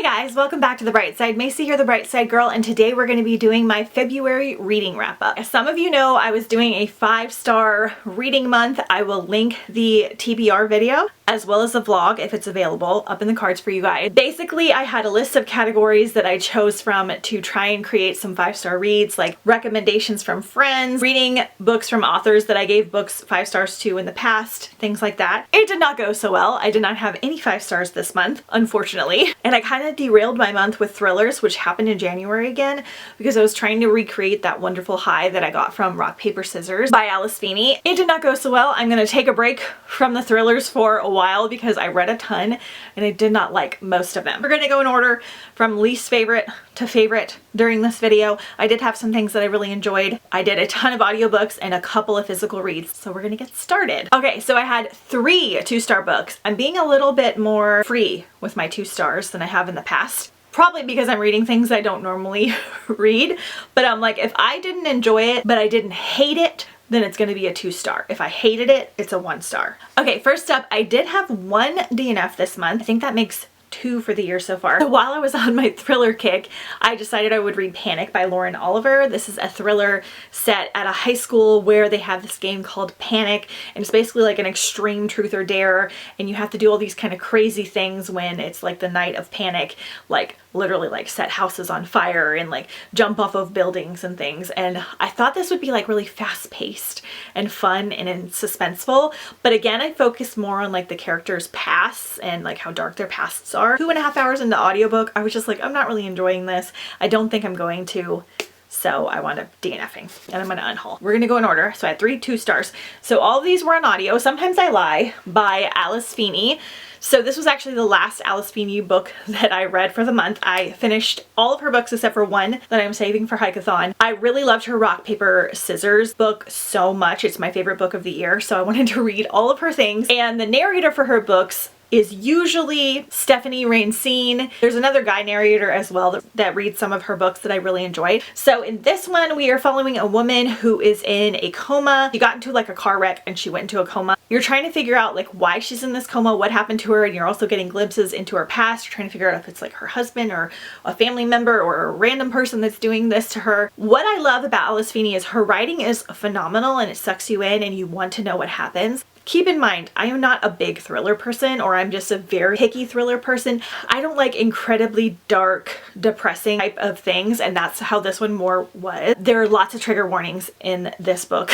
Guys, welcome back to The Bright Side. Macy here, The Bright Side Girl, and today we're going to be doing my February reading wrap up. As some of you know, I was doing a 5-star reading month. I will link the TBR video as well as a vlog if it's available up in the cards for you guys. Basically, I had a list of categories that I chose from to try and create some 5-star reads, like recommendations from friends, reading books from authors that I gave books 5 stars to in the past, things like that. It did not go so well. I did not have any 5 stars this month, unfortunately. And I kind of derailed my month with thrillers, which happened in January again, because I was trying to recreate that wonderful high that I got from Rock, Paper, Scissors by Alice Feeney. It did not go so well. I'm going to take a break from the thrillers for a while because I read a ton and I did not like most of them. We're going to go in order from least favorite to favorite during this video. I did have some things that I really enjoyed. I did a ton of audiobooks and a couple of physical reads, so we're gonna get started. Okay, so I had 3 2-star books. I'm being a little bit more free with my 2 stars than I have in the past. Probably because I'm reading things I don't normally read, but I'm like, if I didn't enjoy it, but I didn't hate it, then it's gonna be a 2-star. If I hated it, it's a 1-star. Okay, first up, I did have 1 DNF this month. I think that makes 2 for the year so far. So while I was on my thriller kick, I decided I would read Panic by Lauren Oliver. This is a thriller set at a high school where they have this game called Panic, and it's basically like an extreme truth or dare, and you have to do all these kind of crazy things when it's like the night of panic, like literally like set houses on fire and like jump off of buildings and things. And I thought this would be like really fast-paced and fun and suspenseful, but again, I focused more on like the characters' pasts and like how dark their pasts are. 2.5 hours into the audiobook, I was just like, I'm not really enjoying this. I don't think I'm going to. So I wound up DNFing and I'm going to unhaul. We're going to go in order. So I had 3 2 stars. So all of these were on audio. Sometimes I Lie by Alice Feeney. So this was actually the last Alice Feeney book that I read for the month. I finished all of her books except for one that I'm saving for Hike-a-thon. I really loved her Rock, Paper, Scissors book so much. It's my favorite book of the year. So I wanted to read all of her things. And the narrator for her books is usually Stephanie Rainsine. There's another guy narrator as well that reads some of her books that I really enjoyed. So in this one, we are following a woman who is in a coma. She got into like a car wreck and she went into a coma. You're trying to figure out like why she's in this coma, what happened to her, and you're also getting glimpses into her past. You're trying to figure out if it's like her husband or a family member or a random person that's doing this to her. What I love about Alice Feeney is her writing is phenomenal and it sucks you in and you want to know what happens. Keep in mind, I am not a big thriller person, or I'm just a very picky thriller person. I don't like incredibly dark, depressing type of things, and that's how this one more was. There are lots of trigger warnings in this book.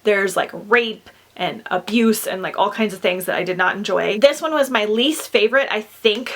There's like rape and abuse and like all kinds of things that I did not enjoy. This one was my least favorite, I think.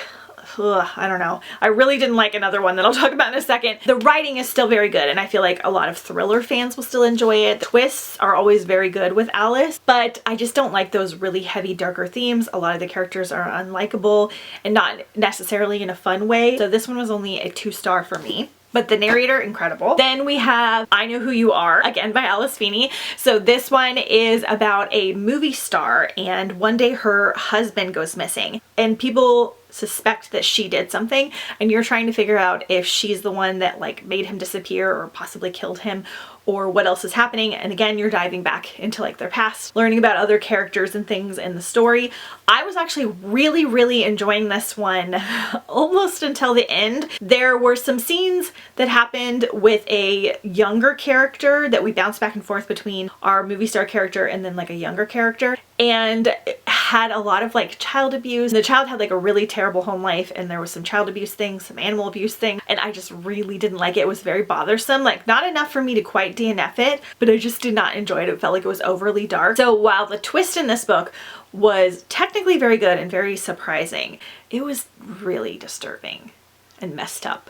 I don't know. I really didn't like another one that I'll talk about in a second. The writing is still very good and I feel like a lot of thriller fans will still enjoy it. The twists are always very good with Alice, but I just don't like those really heavy, darker themes. A lot of the characters are unlikable and not necessarily in a fun way. So this one was only a 2-star for me. But the narrator, incredible. Then we have I Know Who You Are, again by Alice Feeney. So this one is about a movie star and one day her husband goes missing and people suspect that she did something and you're trying to figure out if she's the one that like made him disappear or possibly killed him or what else is happening. And again, you're diving back into like their past, learning about other characters and things in the story. I was actually really enjoying this one almost until the end. There were some scenes that happened with a younger character that we bounced back and forth between our movie star character and then like a younger character, and had a lot of like child abuse. The child had like a really terrible home life and there was some child abuse things, some animal abuse things, and I just really didn't like it. It was very bothersome, like not enough for me to quite DNF it, but I just did not enjoy it. It felt like it was overly dark. So while the twist in this book was technically very good and very surprising, it was really disturbing and messed up.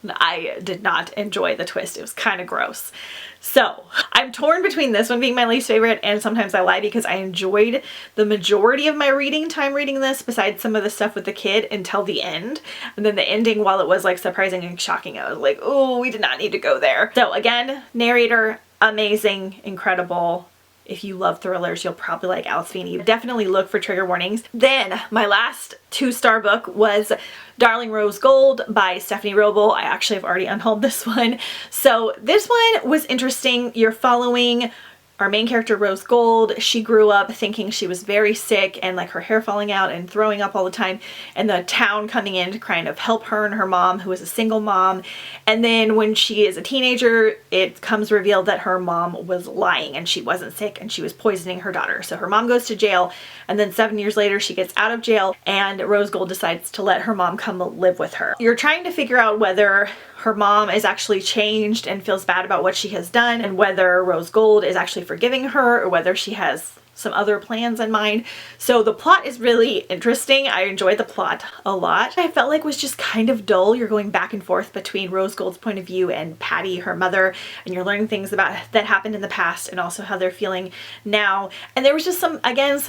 I did not enjoy the twist. It was kind of gross. So I'm torn between this one being my least favorite and Sometimes I Lie because I enjoyed the majority of my reading time reading this besides some of the stuff with the kid until the end. And then the ending, while it was like surprising and shocking, I was like, oh, we did not need to go there. So again, narrator, amazing, incredible. If you love thrillers, you'll probably like Alice Feeney. Definitely look for trigger warnings. Then my last 2-star book was Darling Rose Gold by Stephanie Roble. I actually have already unhauled this one. So this one was interesting. You're following our main character, Rose Gold, she grew up thinking she was very sick and like her hair falling out and throwing up all the time, and the town coming in to kind of help her and her mom, who is a single mom. And then when she is a teenager, it comes revealed that her mom was lying and she wasn't sick and she was poisoning her daughter. So her mom goes to jail, and then 7 years later she gets out of jail and Rose Gold decides to let her mom come live with her. You're trying to figure out whether her mom is actually changed and feels bad about what she has done, and whether Rose Gold is actually forgiving her or whether she has some other plans in mind. So the plot is really interesting. I enjoyed the plot a lot. I felt like it was just kind of dull. You're going back and forth between Rose Gold's point of view and Patty, her mother, and you're learning things about that happened in the past and also how they're feeling now. And there was just some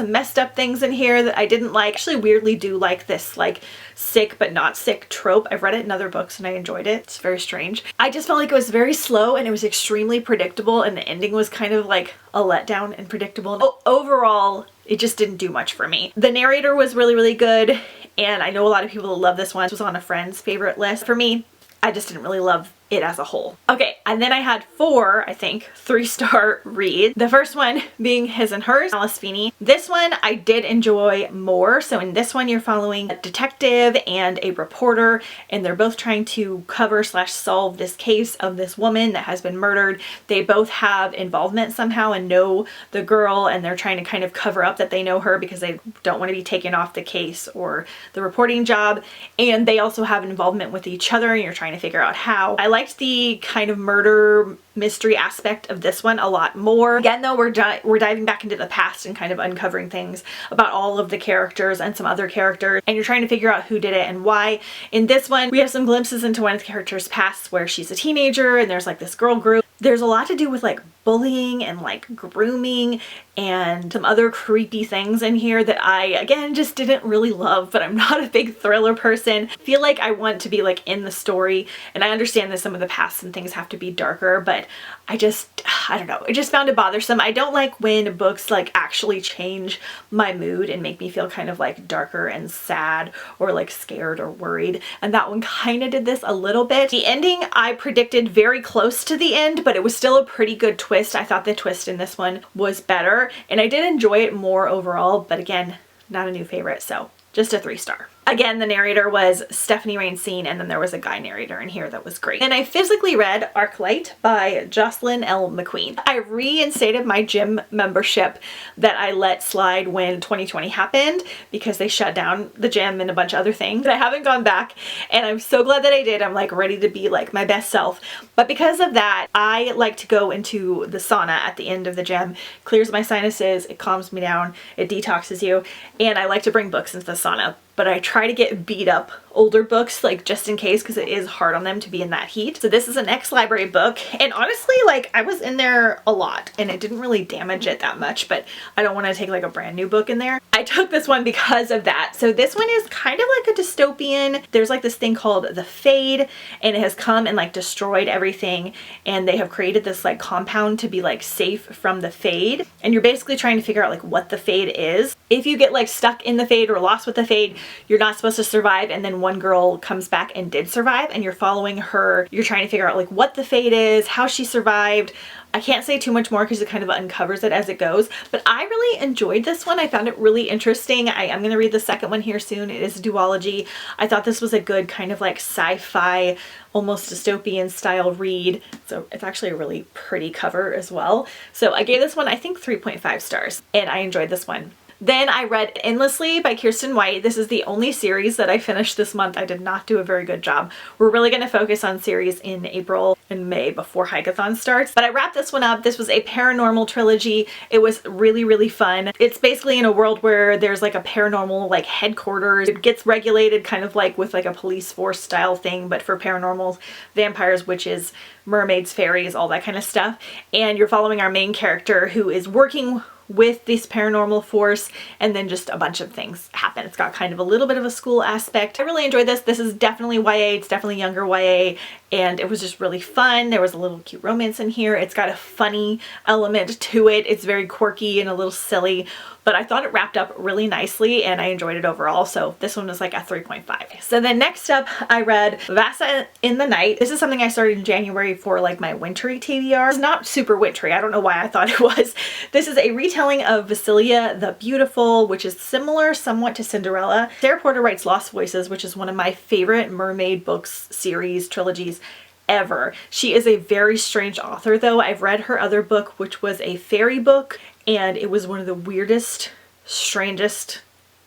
messed up things in here that I didn't like. I actually weirdly do like this like sick but not sick trope. I've read it in other books and I enjoyed it. It's very strange. I just felt like it was very slow and it was extremely predictable, and the ending was kind of like a letdown and predictable. Overall, it just didn't do much for me. The narrator was really, really good, and I know a lot of people love this one. This was on a friend's favorite list. For me, I just didn't really love it as a whole. Okay, and then I had 4, I think, 3-star reads. The first one being His and Hers, Alice Feeney. This one I did enjoy more. So in this one, you're following a detective and a reporter, and they're both trying to cover / solve this case of this woman that has been murdered. They both have involvement somehow and know the girl, and they're trying to kind of cover up that they know her because they don't want to be taken off the case or the reporting job. And they also have involvement with each other, and you're trying to figure out how. I liked the kind of murder mystery aspect of this one a lot more. Again though, we're diving back into the past and kind of uncovering things about all of the characters and some other characters, and you're trying to figure out who did it and why. In this one, we have some glimpses into one of the characters' past where she's a teenager and there's like this girl group. There's a lot to do with like bullying and like grooming and some other creepy things in here that I, again, just didn't really love, but I'm not a big thriller person. I feel like I want to be like in the story, and I understand that some of the past and things have to be darker, but I don't know. I just found it bothersome. I don't like when books like actually change my mood and make me feel kind of like darker and sad or like scared or worried. And that one kind of did this a little bit. The ending I predicted very close to the end, but it was still a pretty good twist. I thought the twist in this one was better, and I did enjoy it more overall, but again, not a new favorite, so just a 3-star. Again, the narrator was Stephanie Rainsine, and then there was a guy narrator in here that was great. And I physically read Arclight by Jocelyn L. McQueen. I reinstated my gym membership that I let slide when 2020 happened because they shut down the gym and a bunch of other things. And I haven't gone back, and I'm so glad that I did. I'm like ready to be like my best self. But because of that, I like to go into the sauna at the end of the gym. Clears my sinuses, it calms me down, it detoxes you, and I like to bring books into the sauna. But I try to get beat up older books, like just in case, because it is hard on them to be in that heat. So this is an ex-library book, and honestly, like I was in there a lot and it didn't really damage it that much, but I don't want to take like a brand new book in there. I took this one because of that. So this one is kind of like a dystopian. There's like this thing called the Fade, and it has come and like destroyed everything, and they have created this like compound to be like safe from the Fade, and you're basically trying to figure out like what the Fade is. If you get like stuck in the Fade or lost with the Fade, you're not supposed to survive, and then one girl comes back and did survive, and you're following her. You're trying to figure out like what the Fade is, how she survived. I can't say too much more because it kind of uncovers it as it goes, but I really enjoyed this one. I found it really interesting. I'm going to read the second one here soon. It is a duology. I thought this was a good kind of like sci-fi, almost dystopian style read. So it's actually a really pretty cover as well. So I gave this one, I think, 3.5 stars, and I enjoyed this one. Then I read Endlessly by Kiersten White. This is the only series that I finished this month. I did not do a very good job. We're really going to focus on series in April and May before Hikeathon starts. But I wrapped this one up. This was a paranormal trilogy. It was really, really fun. It's basically in a world where there's like a paranormal like headquarters. It gets regulated kind of like with like a police force style thing, but for paranormals, vampires, witches, mermaids, fairies, all that kind of stuff. And you're following our main character who is working with this paranormal force, and then just a bunch of things happen. It's got kind of a little bit of a school aspect. I really enjoyed this. This is definitely YA. It's definitely younger YA, and it was just really fun. There was a little cute romance in here. It's got a funny element to it. It's very quirky and a little silly, but I thought it wrapped up really nicely and I enjoyed it overall. So this one was like a 3.5. So then next up, I read Vasa in the Night. This is something I started in January for like my wintry TBR. It's not super wintry. I don't know why I thought it was. This is a retelling of Vasilia the Beautiful, which is similar somewhat to Cinderella. Sarah Porter writes Lost Voices, which is one of my favorite mermaid books, series, trilogies ever. She is a very strange author though. I've read her other book, which was a fairy book, and it was one of the weirdest, strangest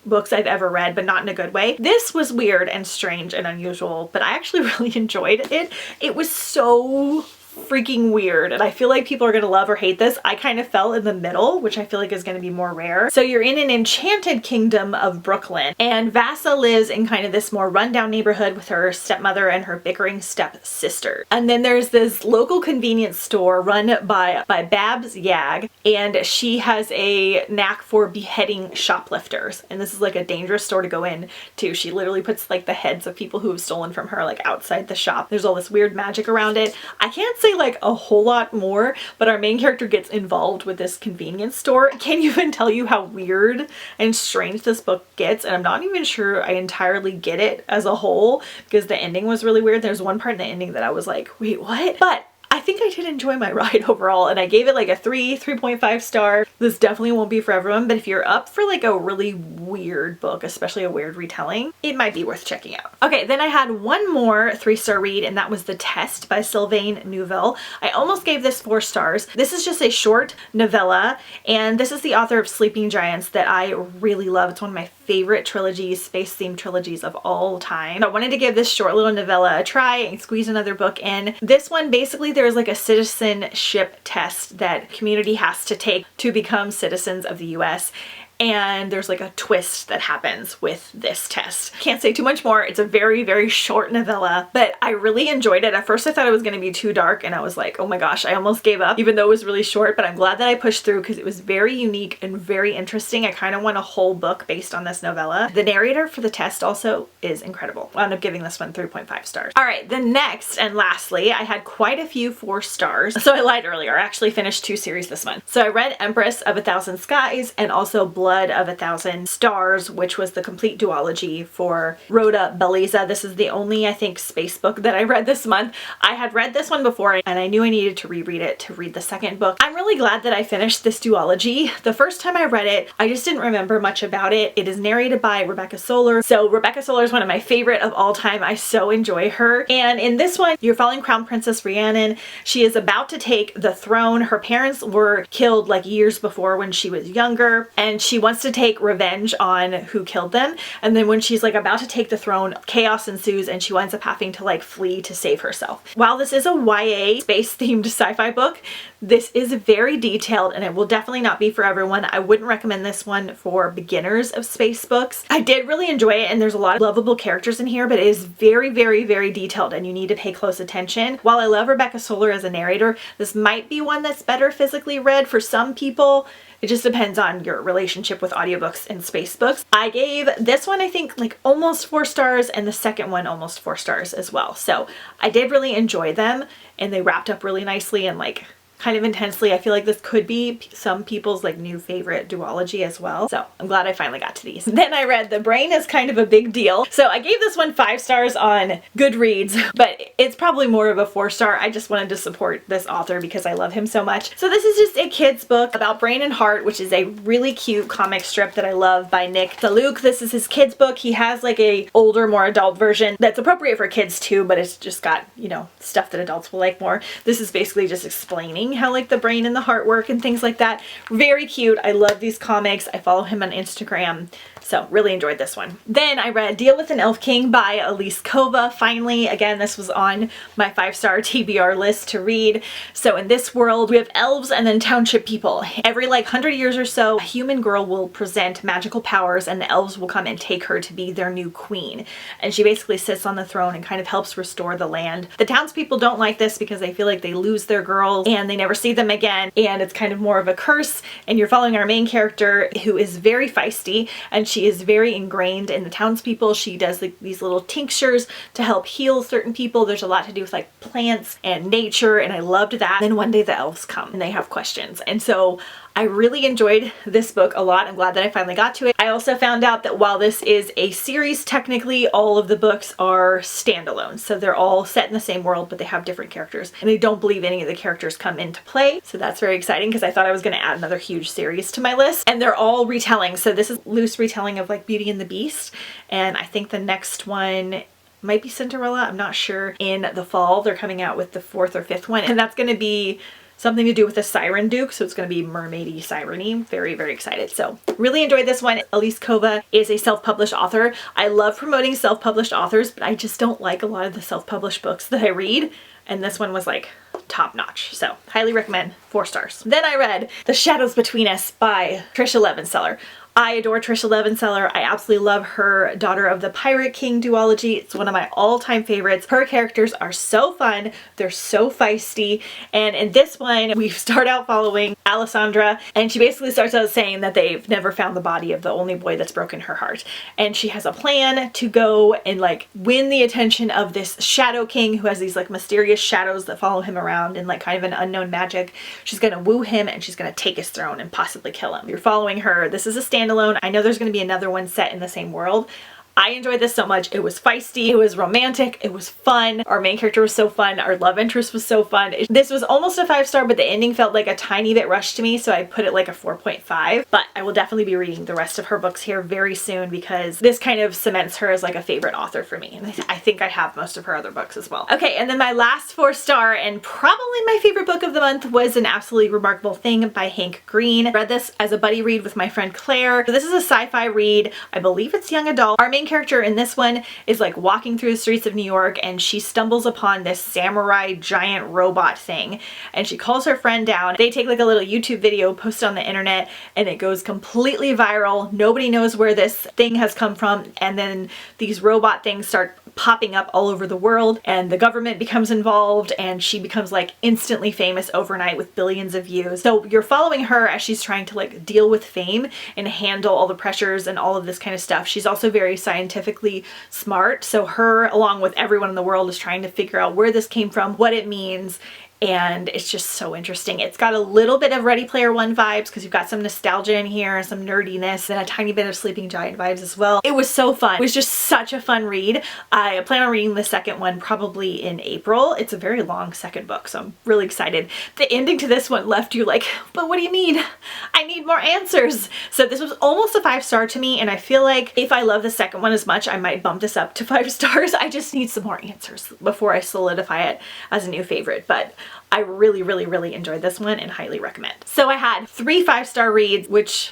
books I've ever read, but not in a good way. This was weird and strange and unusual, but I actually really enjoyed it. It was so freaking weird, and I feel like people are gonna love or hate this. I kind of fell in the middle, which I feel like is gonna be more rare. So you're in an enchanted kingdom of Brooklyn, and Vasa lives in kind of this more rundown neighborhood with her stepmother and her bickering stepsister. And then there's this local convenience store run by Babs Yag, and she has a knack for beheading shoplifters. And this is like a dangerous store to go in to. She literally puts like the heads of people who have stolen from her like outside the shop. There's all this weird magic around it. I can't say like a whole lot more, but our main character gets involved with this convenience store. I can't even tell you how weird and strange this book gets, and I'm not even sure I entirely get it as a whole because the ending was really weird. There's one part in the ending that I was like, wait, what? But I think I did enjoy my ride overall, and I gave it like a 3.5 star. This definitely won't be for everyone, but if you're up for like a really weird book, especially a weird retelling, it might be worth checking out. Okay, then I had one more 3-star read, and that was The Test by Sylvain Neuville. I almost gave this 4 stars. This is just a short novella, and this is the author of Sleeping Giants that I really love. It's one of my favorite trilogies, space-themed trilogies of all time. I wanted to give this short little novella a try and squeeze another book in. This one, basically, there's like a citizenship test that community has to take to become citizens of the US. And there's like a twist that happens with this test. Can't say too much more. It's a very, very short novella, but I really enjoyed it. At first I thought it was going to be too dark, and I was like, oh my gosh, I almost gave up, even though it was really short, but I'm glad that I pushed through because it was very unique and very interesting. I kind of want a whole book based on this novella. The narrator for The Test also is incredible. I ended up giving this one 3.5 stars. All right, then next and lastly, I had quite a few 4 stars. So I lied earlier. I actually finished 2 series this month. So I read Empress of a Thousand Skies and also Blood of a Thousand Stars, which was the complete duology for Rhoda Belleza. This is the only, I think, space book that I read this month. I had read this one before and I knew I needed to reread it to read the second book. I'm really glad that I finished this duology. The first time I read it, I just didn't remember much about it. It is narrated by Rebecca Solar. So Rebecca Solar is one of my favorite of all time. I so enjoy her. And in this one, you're following Crown Princess Rhiannon. She is about to take the throne. Her parents were killed like years before when she was younger, and she wants to take revenge on who killed them. And then when she's like about to take the throne, chaos ensues and she winds up having to like flee to save herself. While this is a YA space themed sci-fi book, this is very detailed and it will definitely not be for everyone. I wouldn't recommend this one for beginners of space books. I did really enjoy it, and there's a lot of lovable characters in here, but it is very, very, very detailed and you need to pay close attention. While I love Rebecca Solar as a narrator, this might be one that's better physically read for some people. It just depends on your relationship with audiobooks and space books. I gave this one, I think, like almost 4 stars, and the second one almost 4 stars as well. So I did really enjoy them, and they wrapped up really nicely and like kind of intensely. I feel like this could be some people's like new favorite duology as well. So I'm glad I finally got to these. Then I read The Brain is Kind of a Big Deal. So I gave this one 5 stars on Goodreads, but it's probably more of a 4-star. I just wanted to support this author because I love him so much. So this is just a kid's book about brain and heart, which is a really cute comic strip that I love by Nick Saluk. This is his kid's book. He has like a older, more adult version that's appropriate for kids too, but it's just got, you know, stuff that adults will like more. This is basically just explaining how like the brain and the heart work and things like that. Very cute. I love these comics. I follow him on Instagram. So really enjoyed this one. Then I read Deal with an Elf King by Elise Kova. Finally, again, this was on my 5-star TBR list to read. So in this world, we have elves and then township people. Every like 100 years or so, a human girl will present magical powers and the elves will come and take her to be their new queen. And she basically sits on the throne and kind of helps restore the land. The townspeople don't like this because they feel like they lose their girls and they never see them again. And it's kind of more of a curse. And you're following our main character who is very feisty and she is very ingrained in the townspeople. She does like these little tinctures to help heal certain people. There's a lot to do with like plants and nature and I loved that. Then one day the elves come and they have questions. And so I really enjoyed this book a lot. I'm glad that I finally got to it. I also found out that while this is a series, technically all of the books are standalone. So they're all set in the same world, but they have different characters. And I don't believe any of the characters come into play. So that's very exciting because I thought I was going to add another huge series to my list. And they're all retelling. So this is loose retelling of like Beauty and the Beast. And I think the next one might be Cinderella. I'm not sure. In the fall, they're coming out with the 4th or 5th one. And that's going to be something to do with the Siren Duke, so it's going to be mermaidy, siren-y. Very, very excited. So really enjoyed this one. Elise Kova is a self-published author. I love promoting self-published authors, but I just don't like a lot of the self-published books that I read. And this one was like top notch. So highly recommend, 4 stars. Then I read The Shadows Between Us by Tricia Levenseller. I adore Tricia Levenseller. I absolutely love her Daughter of the Pirate King duology. It's one of my all-time favorites. Her characters are so fun. They're so feisty. And in this one, we start out following Alessandra, and she basically starts out saying that they've never found the body of the only boy that's broken her heart. And she has a plan to go and like win the attention of this Shadow King who has these like mysterious shadows that follow him around and like kind of an unknown magic. She's gonna woo him and she's gonna take his throne and possibly kill him. You're following her. This is a standalone. I know there's going to be another one set in the same world. I enjoyed this so much. It was feisty, it was romantic, it was fun. Our main character was so fun, our love interest was so fun. This was almost a 5-star, but the ending felt like a tiny bit rushed to me, so I put it like a 4.5. But I will definitely be reading the rest of her books here very soon because this kind of cements her as like a favorite author for me. And I think I have most of her other books as well. Okay, and then my last 4-star and probably my favorite book of the month was An Absolutely Remarkable Thing by Hank Green. I read this as a buddy read with my friend Claire. So this is a sci-fi read. I believe it's young adult. Our main character in this one is like walking through the streets of New York and she stumbles upon this samurai giant robot thing and she calls her friend down. They take like a little YouTube video, post it on the internet, and it goes completely viral. Nobody knows where this thing has come from, and then these robot things start popping up all over the world and the government becomes involved and she becomes like instantly famous overnight with billions of views. So you're following her as she's trying to like deal with fame and handle all the pressures and all of this kind of stuff. She's also very scientifically smart, so her along with everyone in the world is trying to figure out where this came from, what it means, and it's just so interesting. It's got a little bit of Ready Player One vibes because you've got some nostalgia in here, some nerdiness, and a tiny bit of Sleeping Giant vibes as well. It was so fun. It was just such a fun read. I plan on reading the second one probably in April. It's a very long second book, so I'm really excited. The ending to this one left you like, but what do you mean? I need more answers. So this was almost a 5-star to me, and I feel like if I love the second one as much, I might bump this up to 5 stars. I just need some more answers before I solidify it as a new favorite, but I really, really, really enjoyed this one and highly recommend. So I had 3 5-star reads, which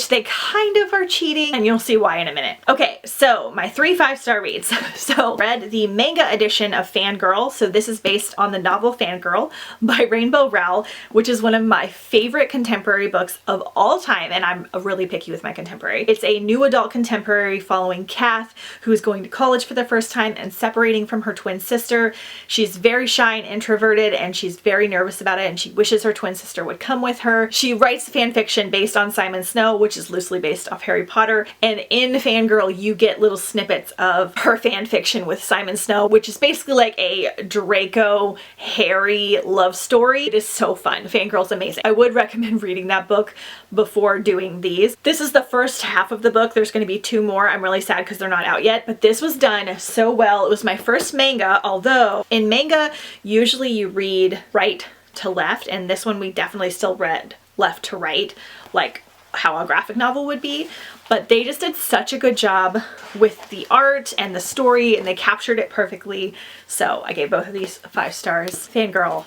they kind of are cheating, and you'll see why in a minute. Okay, so my 3 5-star reads. So read the manga edition of Fangirl. So this is based on the novel Fangirl by Rainbow Rowell, which is one of my favorite contemporary books of all time, and I'm really picky with my contemporary. It's a new adult contemporary following Kath, who is going to college for the first time and separating from her twin sister. She's very shy and introverted, and she's very nervous about it, and she wishes her twin sister would come with her. She writes fan fiction based on Simon Snow, which is loosely based off Harry Potter, and in Fangirl you get little snippets of her fan fiction with Simon Snow, which is basically like a Draco Harry love story. It is so fun. Fangirl's amazing. I would recommend reading that book before doing these. This is the first half of the book. There's going to be 2 more. I'm really sad because they're not out yet, but this was done so well. It was my first manga, although in manga usually you read right to left, and this one we definitely still read left to right, like how a graphic novel would be, but they just did such a good job with the art and the story, and they captured it perfectly. So I gave both of these 5 stars. Fangirl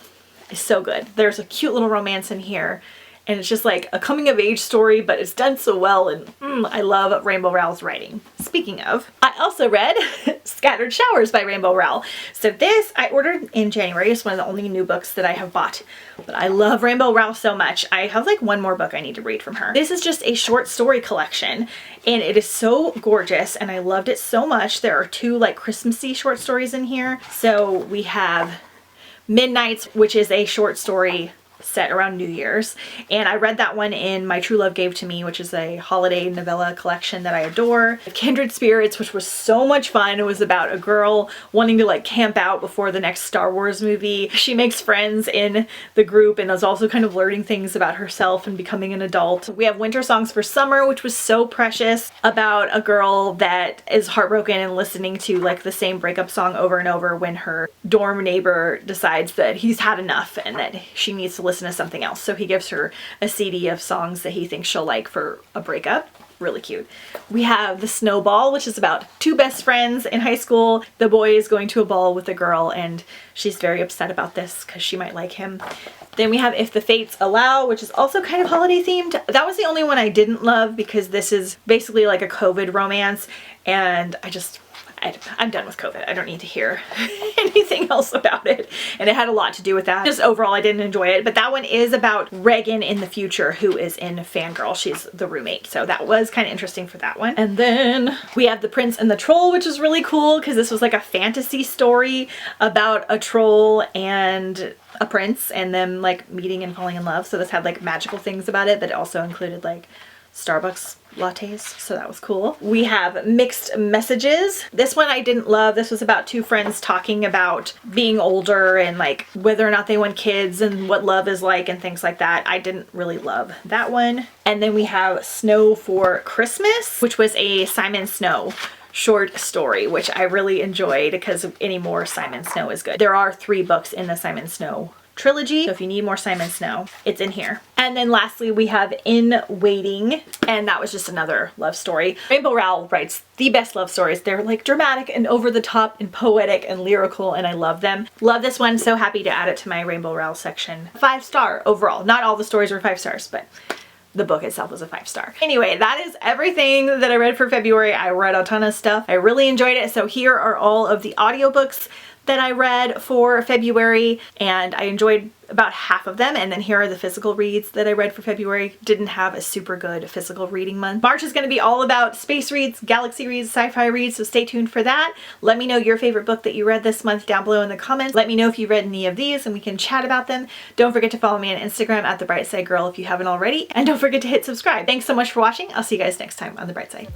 is so good. There's a cute little romance in here, and it's just like a coming of age story, but it's done so well, and I love Rainbow Rowell's writing. Speaking of, I also read Scattered Showers by Rainbow Rowell. So this I ordered in January. It's one of the only new books that I have bought, but I love Rainbow Rowell so much. I have like one more book I need to read from her. This is just a short story collection, and it is so gorgeous, and I loved it so much. There are 2 like Christmassy short stories in here. So we have Midnights, which is a short story set around New Year's, and I read that one in My True Love Gave to Me, which is a holiday novella collection that I adore. Kindred Spirits, which was so much fun. It was about a girl wanting to like camp out before the next Star Wars movie. She makes friends in the group and is also kind of learning things about herself and becoming an adult. We have Winter Songs for Summer, which was so precious, about a girl that is heartbroken and listening to like the same breakup song over and over when her dorm neighbor decides that he's had enough and that she needs to listen to something else. So he gives her a CD of songs that he thinks she'll like for a breakup. Really cute. We have The Snowball, which is about 2 best friends in high school. The boy is going to a ball with a girl, and she's very upset about this because she might like him. Then we have If the Fates Allow, which is also kind of holiday themed. That was the only one I didn't love because this is basically like a COVID romance, and I'm done with COVID. I don't need to hear anything else about it. And it had a lot to do with that. Just overall, I didn't enjoy it. But that one is about Reagan in the future, who is in Fangirl. She's the roommate. So that was kind of interesting for that one. And then we have The Prince and the Troll, which is really cool because this was like a fantasy story about a troll and a prince and them like meeting and falling in love. So this had like magical things about it, but it also included like Starbucks lattes, so that was cool. We have Mixed Messages. This one I didn't love. This was about 2 friends talking about being older and like whether or not they want kids and what love is like and things like that. I didn't really love that one. And then we have Snow for Christmas, which was a Simon Snow short story, which I really enjoyed because any more Simon Snow is good. There are 3 books in the Simon Snow trilogy, so if you need more Simon Snow, it's in here. And then lastly, we have In Waiting, and that was just another love story. Rainbow Rowell writes the best love stories. They're like dramatic and over the top and poetic and lyrical, and I love them. Love this one. So happy to add it to my Rainbow Rowell section. 5-star overall. Not all the stories were 5 stars, but the book itself was a 5-star. Anyway, that is everything that I read for February. I read a ton of stuff. I really enjoyed it. So here are all of the audiobooks that I read for February, and I enjoyed about half of them. And then here are the physical reads that I read for February. Didn't have a super good physical reading month. March is going to be all about space reads, galaxy reads, sci-fi reads, so stay tuned for that. Let me know your favorite book that you read this month down below in the comments. Let me know if you read any of these and we can chat about them. Don't forget to follow me on Instagram at The Bright Side Girl if you haven't already, and don't forget to hit subscribe. Thanks so much for watching. I'll see you guys next time on The Bright Side.